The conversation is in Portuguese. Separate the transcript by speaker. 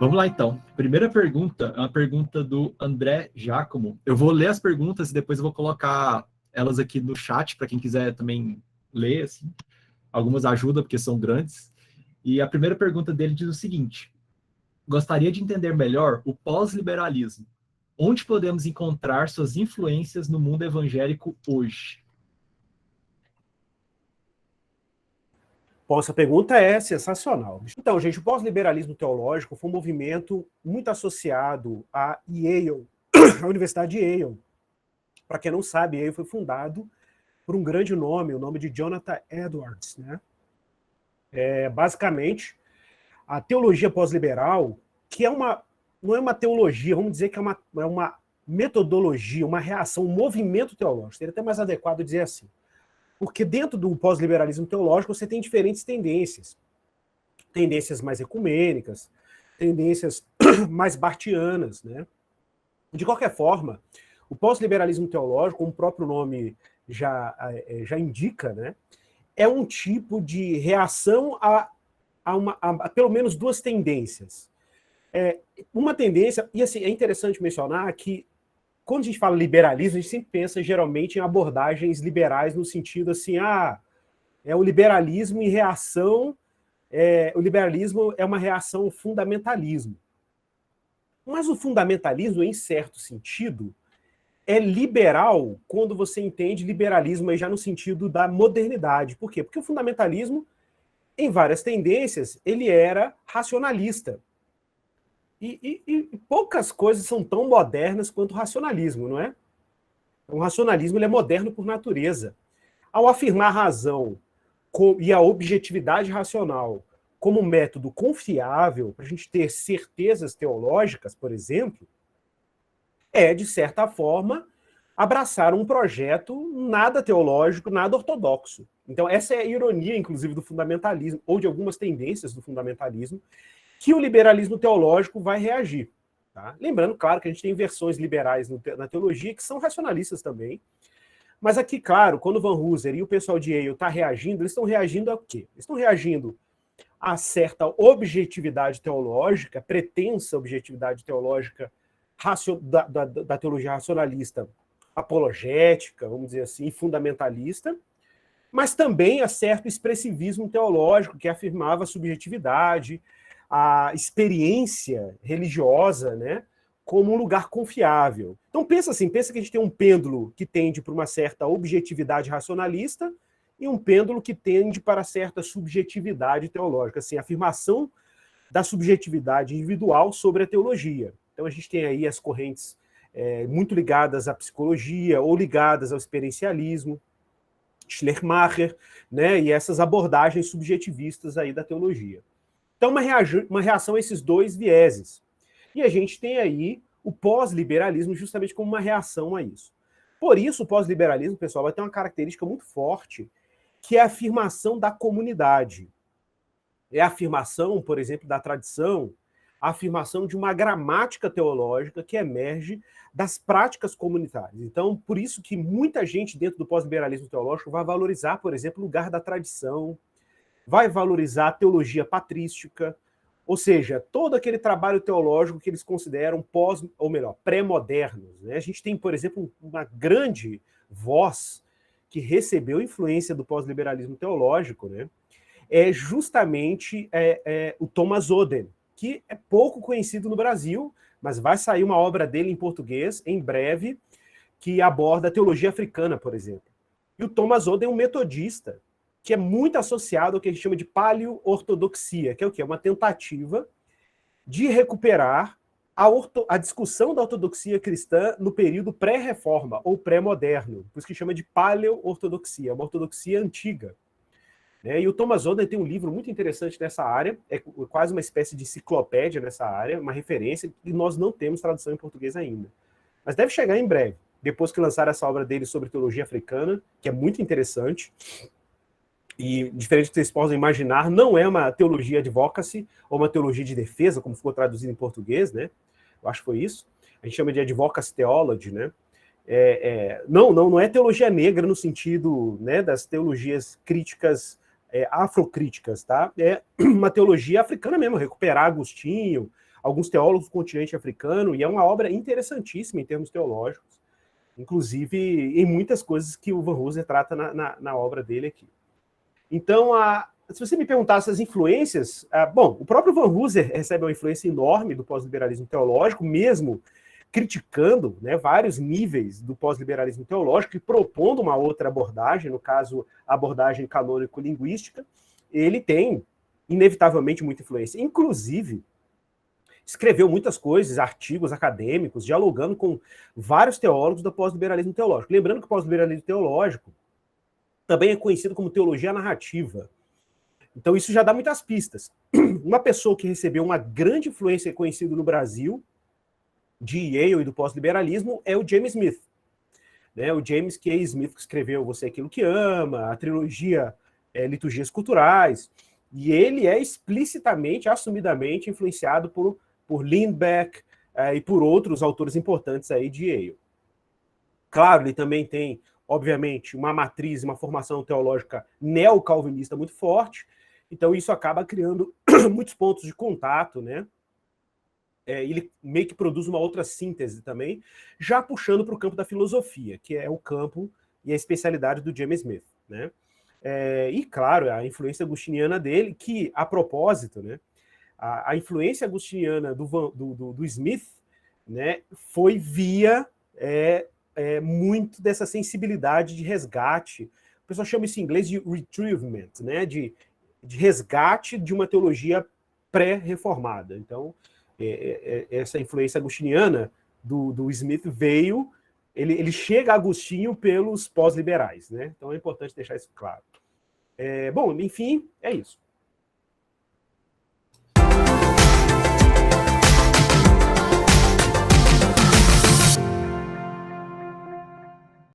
Speaker 1: Vamos lá, então. Primeira pergunta é uma pergunta do André Giacomo. Eu vou ler as perguntas e depois eu vou colocar elas aqui no chat para quem quiser também ler. Assim. Algumas ajudam, porque são grandes. E a primeira pergunta dele diz o seguinte: gostaria de entender melhor o pós-liberalismo. Onde podemos encontrar suas influências no mundo evangélico hoje?
Speaker 2: Bom, essa pergunta é sensacional. Então, gente, o pós-liberalismo teológico foi um movimento muito associado à Yale, à Universidade de Yale. Para quem não sabe, Yale foi fundado por um grande nome, o nome de Jonathan Edwards. Né? Basicamente, a teologia pós-liberal, que não é uma teologia, vamos dizer que é uma metodologia, uma reação, um movimento teológico. Seria até mais adequado dizer assim. Porque dentro do pós-liberalismo teológico você tem diferentes tendências. Tendências mais ecumênicas, tendências mais barthianas. Né? De qualquer forma, o pós-liberalismo teológico, como o próprio nome já indica, né, é um tipo de reação a pelo menos duas tendências. Uma tendência, e assim, é interessante mencionar que quando a gente fala liberalismo, a gente sempre pensa geralmente em abordagens liberais no sentido assim, é o liberalismo em reação, o liberalismo é uma reação ao fundamentalismo. Mas o fundamentalismo, em certo sentido, é liberal quando você entende liberalismo aí já no sentido da modernidade. Por quê? Porque o fundamentalismo, em várias tendências, ele era racionalista. E poucas coisas são tão modernas quanto o racionalismo, não é? O racionalismo ele é moderno por natureza. Ao afirmar a razão e a objetividade racional como método confiável para a gente ter certezas teológicas, por exemplo, de certa forma, abraçar um projeto nada teológico, nada ortodoxo. Então, essa é a ironia, inclusive, do fundamentalismo, ou de algumas tendências do fundamentalismo, que o liberalismo teológico vai reagir. Tá? Lembrando, claro, que a gente tem versões liberais na teologia que são racionalistas também, mas aqui, claro, quando Van Hooser e o pessoal de Yale estão reagindo, eles estão reagindo a quê? Eles estão reagindo a certa objetividade teológica, pretensa objetividade teológica da teologia racionalista apologética, vamos dizer assim, fundamentalista, mas também a certo expressivismo teológico que afirmava a subjetividade, a experiência religiosa, né, como um lugar confiável. Então pensa assim, pensa que a gente tem um pêndulo que tende para uma certa objetividade racionalista e um pêndulo que tende para certa subjetividade teológica, assim, a afirmação da subjetividade individual sobre a teologia. Então a gente tem aí as correntes muito ligadas à psicologia ou ligadas ao experiencialismo, Schleiermacher, né, e essas abordagens subjetivistas aí da teologia. Então, uma reação a esses dois vieses. E a gente tem aí o pós-liberalismo justamente como uma reação a isso. Por isso, o pós-liberalismo, pessoal, vai ter uma característica muito forte, que é a afirmação da comunidade. É a afirmação, por exemplo, da tradição, a afirmação de uma gramática teológica que emerge das práticas comunitárias. Então, por isso que muita gente dentro do pós-liberalismo teológico vai valorizar, por exemplo, o lugar da tradição, vai valorizar a teologia patrística, ou seja, todo aquele trabalho teológico que eles consideram pré-modernos. Né? A gente tem, por exemplo, uma grande voz que recebeu influência do pós-liberalismo teológico, né? É justamente o Thomas Oden, que é pouco conhecido no Brasil, mas vai sair uma obra dele em português, em breve, que aborda a teologia africana, por exemplo. E o Thomas Oden é um metodista, que é muito associado ao que a gente chama de paleo-ortodoxia, que é o quê? Uma tentativa de recuperar a discussão da ortodoxia cristã no período pré-reforma, ou pré-moderno, por isso que chama de paleo-ortodoxia, uma ortodoxia antiga. E o Thomas Oden tem um livro muito interessante nessa área, é quase uma espécie de enciclopédia nessa área, uma referência, e nós não temos tradução em português ainda. Mas deve chegar em breve, depois que lançar essa obra dele sobre teologia africana, que é muito interessante, e diferente do que vocês possam imaginar, não é uma teologia advocacy, ou uma teologia de defesa, como ficou traduzido em português, né? Eu acho que foi isso. A gente chama de advocacy theology, né? Não é teologia negra no sentido, né, das teologias afrocríticas, tá? É uma teologia africana mesmo, recuperar Agostinho, alguns teólogos do continente africano, e é uma obra interessantíssima em termos teológicos, inclusive em muitas coisas que o Vanhoozer trata na obra dele aqui. Então, se você me perguntasse as influências, bom, o próprio Vanhoozer recebe uma influência enorme do pós-liberalismo teológico, mesmo criticando, né, vários níveis do pós-liberalismo teológico e propondo uma outra abordagem, no caso, a abordagem canônico-linguística. Ele tem, inevitavelmente, muita influência. Inclusive, escreveu muitas coisas, artigos acadêmicos, dialogando com vários teólogos do pós-liberalismo teológico. Lembrando que o pós-liberalismo teológico também é conhecido como teologia narrativa. Então, isso já dá muitas pistas. Uma pessoa que recebeu uma grande influência conhecida no Brasil, de Yale e do pós-liberalismo, é o James Smith. Né? O James K. Smith, que escreveu Você é Aquilo que Ama, a trilogia Liturgias Culturais, e ele é explicitamente, assumidamente influenciado por Lindbeck e por outros autores importantes aí de Yale. Claro, ele também tem, obviamente, uma matriz, uma formação teológica neocalvinista muito forte, então isso acaba criando muitos pontos de contato, né? Ele meio que produz uma outra síntese também, já puxando para o campo da filosofia, que é o campo e a especialidade do James Smith, né? E, claro, a influência agustiniana dele, que, a propósito, né, a influência agustiniana do Smith, né, foi via muito dessa sensibilidade de resgate. O pessoal chama isso em inglês de retrievement, né, de resgate de uma teologia pré-reformada. Então, essa influência agustiniana do Smith veio, ele chega a Agostinho pelos pós-liberais, né? Então é importante deixar isso claro. Bom, enfim, é isso.